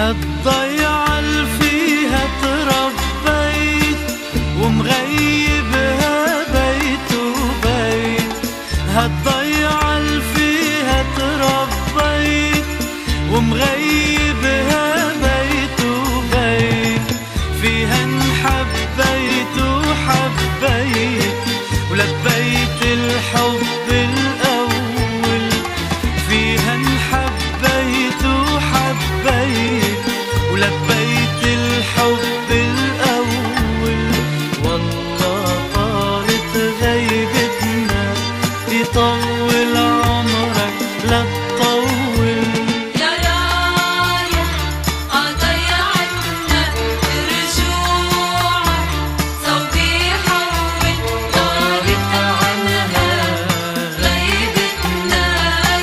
هالضيعة اللي فيها تربيت ومغيبها بيت وبيت، هالضيعة اللي فيها تربيت ومغيبها بيت وبيت، فيها انحبيت وحبيت ولبيت الحب الأول، فيها انحبيت وحبيت ولبيت الحب الأول. والله طالت غيبتنا يطول عمرك لا تطول، يا رايح ضيعتنا رجوعك صوتي حول طالت عنها غيبتنا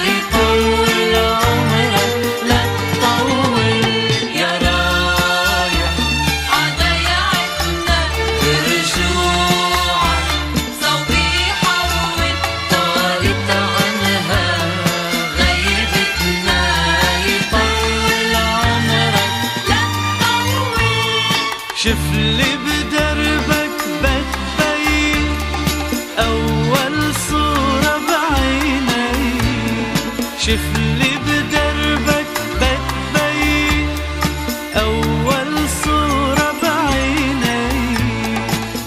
يطول عمرك لا تطول، يا رايح ضيعتنا رجوعك صوتي حول طالت عنها غيبتنا يطول عمرك لا تطول. شفلي بدربك بتبين أول صورة بعيني، شفلي بدربك بتبين أول صورة بعيني،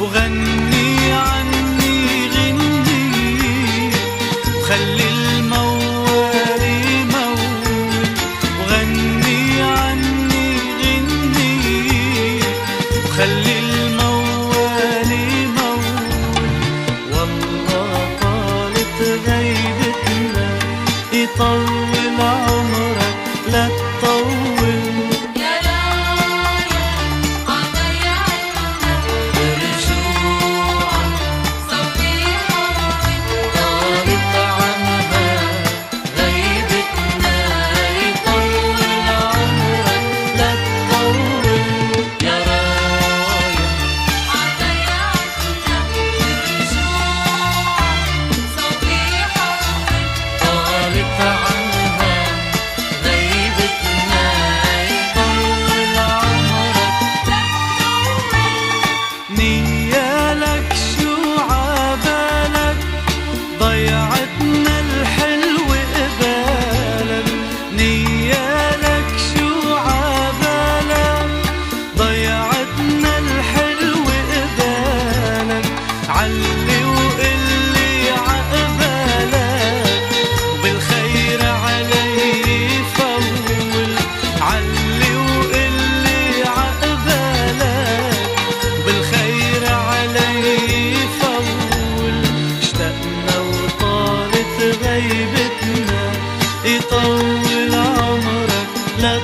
وغني عني غني وخلي الموال يمول، وغني عني غني وخلي الموال يمول. والله طالت غيبتنا يطول عمرك لا تطول، يا رايح ضيعتنا رجوعك صوتي حول طالت عنها غيبتنا يطول عمرك لا تطول، يا رايح ضيعتنا رجوعك صوتي حول طالت عنها غيبتنا يطول عمرك. لا تطول. نيالك شو عبالك ضيعتنا الحلو قبالك، نيالك شو عبالك ضيعتنا الحلو قبالك، علي وقلي عقبالك وبالخير علي فول، علي وقلي عقبالك وبالخير علي فول. اشتقنا وطالت غيبتنا يطول عمرك لا